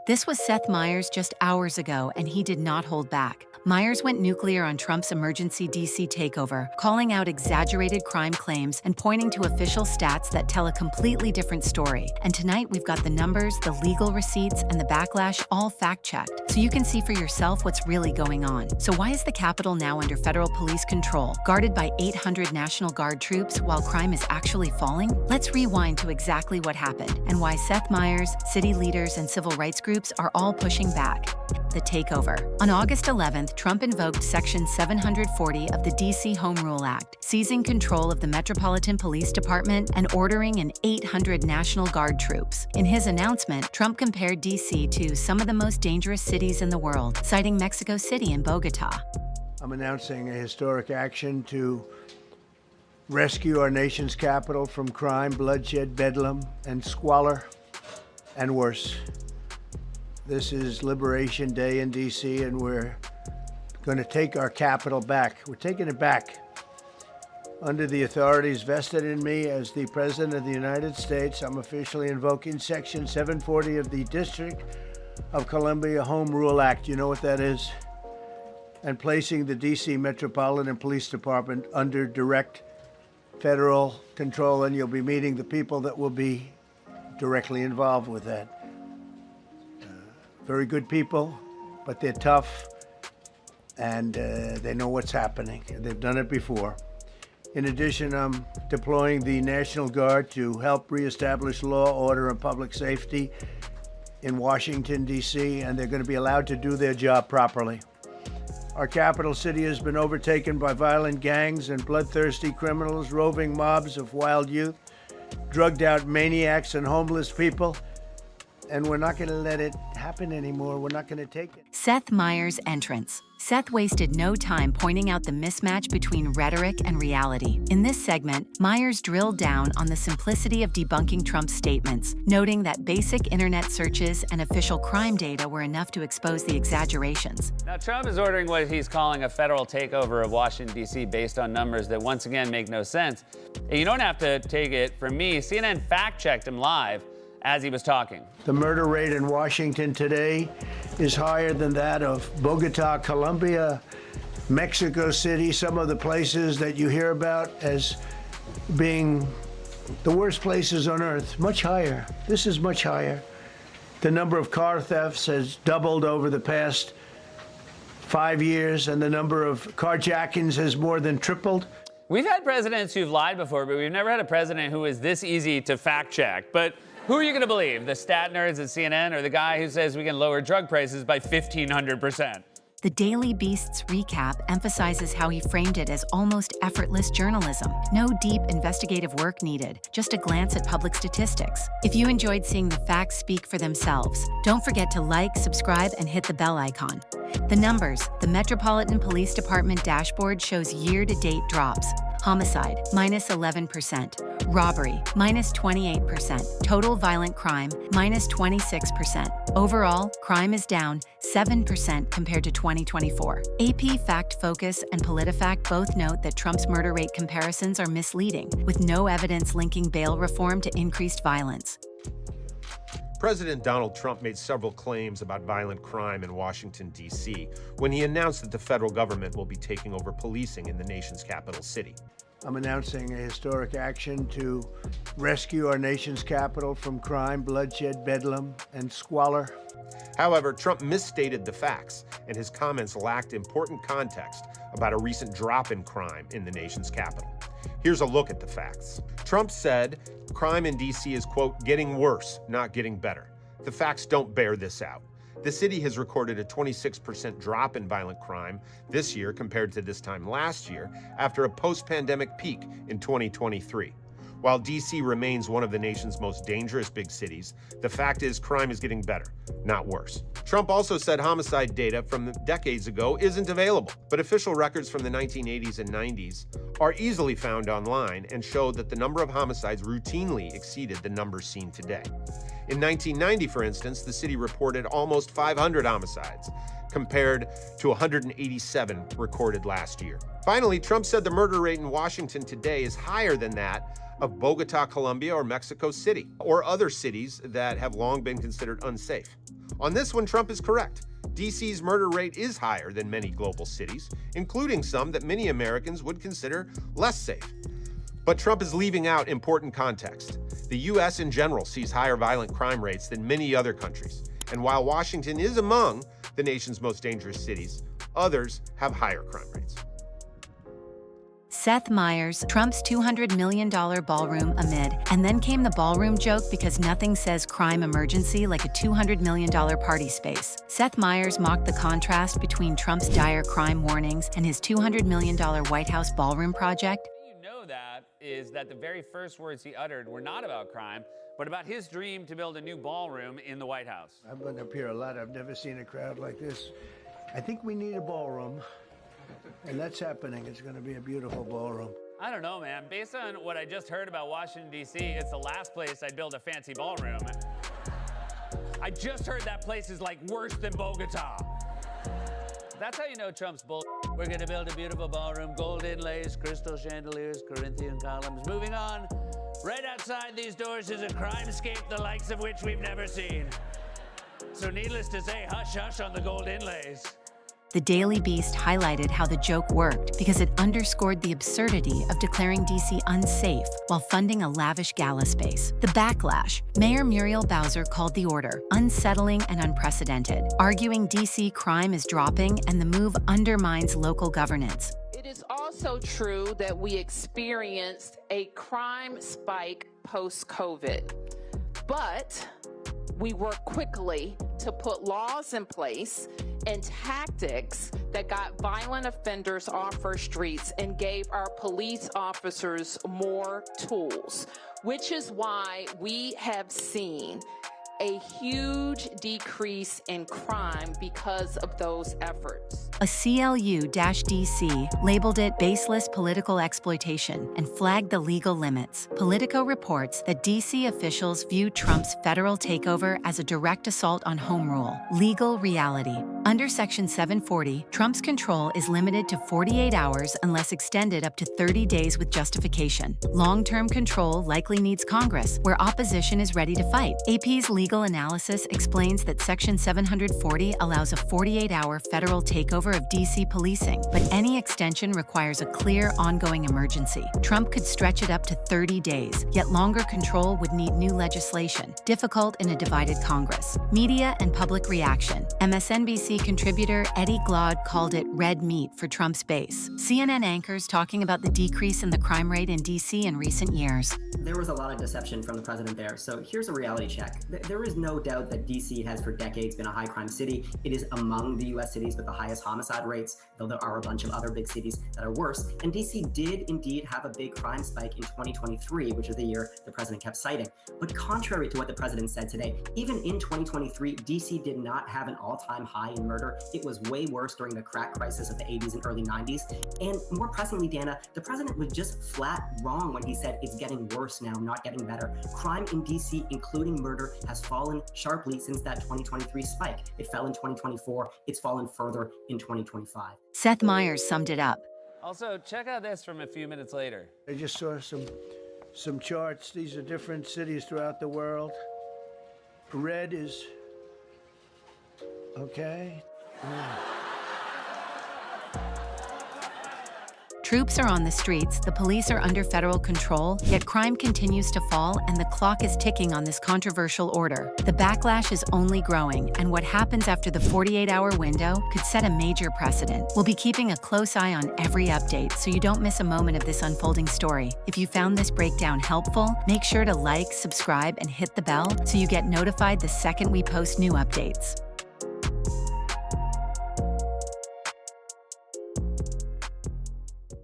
This was Seth Meyers just hours ago, and he did not hold back. Meyers went nuclear on Trump's emergency D.C. takeover, calling out exaggerated crime claims and pointing to official stats that tell a completely different story. And tonight we've got the numbers, the legal receipts, and the backlash all fact-checked, so you can see for yourself what's really going on. So why is the Capitol now under federal police control, guarded by 800 National Guard troops while crime is actually falling? Let's rewind to exactly what happened and why Seth Meyers, city leaders, and civil rights groups are all pushing back. The takeover. On August 11th, Trump invoked Section 740 of the D.C. Home Rule Act, seizing control of the Metropolitan Police Department and ordering an 800 National Guard troops. In his announcement, Trump compared D.C. to some of the most dangerous cities in the world, citing Mexico City and Bogota. I'm announcing a historic action to rescue our nation's capital from crime, bloodshed, bedlam, and squalor, and worse. This is Liberation Day in D.C., and we're going to take our capital back. We're taking it back. Under the authorities vested in me as the President of the United States, I'm officially invoking Section 740 of the District of Columbia Home Rule Act. You know what that is? And placing the D.C. Metropolitan Police Department under direct federal control, and you'll be meeting the people that will be directly involved with that. Very good people, but they're tough, and they know what's happening. They've done it before. In addition, I'm deploying the National Guard to help reestablish law, order, and public safety in Washington, D.C., and they're going to be allowed to do their job properly. Our capital city has been overtaken by violent gangs and bloodthirsty criminals, roving mobs of wild youth, drugged-out maniacs, and homeless people. And we're not going to let it happen anymore. We're not going to take it. Seth Meyers' entrance. Seth wasted no time pointing out the mismatch between rhetoric and reality. In this segment, Meyers drilled down on the simplicity of debunking Trump's statements, noting that basic internet searches and official crime data were enough to expose the exaggerations. Now, Trump is ordering what he's calling a federal takeover of Washington, D.C. based on numbers that once again make no sense. And you don't have to take it from me. CNN fact-checked him live as he was talking. The murder rate in Washington today is higher than that of Bogota, Colombia, Mexico City, some of the places that you hear about as being the worst places on earth, much higher. This is much higher. The number of car thefts has doubled over the past 5 years, and the number of carjackings has more than tripled. We've had presidents who've lied before, but we've never had a president who is this easy to fact check. But who are you going to believe? The stat nerds at CNN or the guy who says we can lower drug prices by 1,500%? The Daily Beast's recap emphasizes how he framed it as almost effortless journalism. No deep investigative work needed, just a glance at public statistics. If you enjoyed seeing the facts speak for themselves, don't forget to like, subscribe, and hit the bell icon. The numbers. The Metropolitan Police Department dashboard shows year-to-date drops. Homicide, minus 11%. Robbery, minus 28%. Total violent crime, minus 26%. Overall, crime is down 7% compared to 2024. AP Fact Focus and PolitiFact both note that Trump's murder rate comparisons are misleading, with no evidence linking bail reform to increased violence. President Donald Trump made several claims about violent crime in Washington, D.C., when he announced that the federal government will be taking over policing in the nation's capital city. I'm announcing a historic action to rescue our nation's capital from crime, bloodshed, bedlam, and squalor. However, Trump misstated the facts, and his comments lacked important context about a recent drop in crime in the nation's capital. Here's a look at the facts. Trump said crime in D.C. is, quote, getting worse, not getting better. The facts don't bear this out. The city has recorded a 26% drop in violent crime this year compared to this time last year, after a post-pandemic peak in 2023. While D.C. remains one of the nation's most dangerous big cities, the fact is crime is getting better, not worse. Trump also said homicide data from decades ago isn't available, but official records from the 1980s and 90s are easily found online and show that the number of homicides routinely exceeded the numbers seen today. In 1990, for instance, the city reported almost 500 homicides. compared to 187 recorded last year. Finally, Trump said the murder rate in Washington today is higher than that of Bogota, Colombia, or Mexico City, or other cities that have long been considered unsafe. On this one, Trump is correct. D.C.'s murder rate is higher than many global cities, including some that many Americans would consider less safe. But Trump is leaving out important context. The U.S. in general sees higher violent crime rates than many other countries. And while Washington is among the nation's most dangerous cities, others have higher crime rates. Seth Meyers, Trump's $200 million ballroom amid, and then came the ballroom joke because nothing says crime emergency like a $200 million party space. Seth Meyers mocked the contrast between Trump's dire crime warnings and his $200 million White House ballroom project. That is that the very first words he uttered were not about crime, but about his dream to build a new ballroom in the White House. I've been up here a lot. I've never seen a crowd like this. I think we need a ballroom, and that's happening. It's going to be a beautiful ballroom. I don't know, man. Based on what I just heard about Washington, D.C., it's the last place I'd build a fancy ballroom. I just heard that place is like worse than Bogota. That's how you know Trump's bull. We're gonna build a beautiful ballroom, gold inlays, crystal chandeliers, Corinthian columns. Moving on, right outside these doors is a crimescape the likes of which we've never seen. So needless to say, hush hush on the gold inlays. The Daily Beast highlighted how the joke worked because it underscored the absurdity of declaring D.C. unsafe while funding a lavish gala space. The backlash, Mayor Muriel Bowser called the order unsettling and unprecedented, arguing D.C. crime is dropping and the move undermines local governance. It is also true that we experienced a crime spike post-COVID, but we worked quickly to put laws in place and tactics that got violent offenders off our streets and gave our police officers more tools, which is why we have seen a huge decrease in crime because of those efforts. ACLU-D.C labeled it baseless political exploitation and flagged the legal limits. Politico reports that D.C. officials view Trump's federal takeover as a direct assault on home rule, legal reality. Under Section 740, Trump's control is limited to 48 hours unless extended up to 30 days with justification. Long-term control likely needs Congress, where opposition is ready to fight. AP's legal analysis explains that Section 740 allows a 48-hour federal takeover of D.C. policing, but any extension requires a clear, ongoing emergency. Trump could stretch it up to 30 days, yet longer control would need new legislation, difficult in a divided Congress. Media and public reaction. MSNBC contributor Eddie Glaude called it red meat for Trump's base. CNN anchors talking about the decrease in the crime rate in D.C. in recent years. There was a lot of deception from the president there, so here's a reality check. There is no doubt that D.C. has for decades been a high crime city. It is among the U.S. cities with the highest homicide rates, though there are a bunch of other big cities that are worse. And D.C. did indeed have a big crime spike in 2023, which is the year the president kept citing. But contrary to what the president said today, even in 2023, D.C. did not have an all-time high in murder. It was way worse during the crack crisis of the 80s and early 90s. And more pressingly, Dana, the president was just flat wrong when he said it's getting worse now, not getting better. Crime in D.C., including murder, has fallen sharply since that 2023 spike. It fell in 2024. It's fallen further in 2025. Seth Meyers summed it up. Also, check out this from a few minutes later. I just saw some charts. These are different cities throughout the world. Red is okay. Troops are on the streets, the police are under federal control, yet crime continues to fall and the clock is ticking on this controversial order. The backlash is only growing, and what happens after the 48-hour window could set a major precedent. We'll be keeping a close eye on every update so you don't miss a moment of this unfolding story. If you found this breakdown helpful, make sure to like, subscribe, and hit the bell so you get notified the second we post new updates.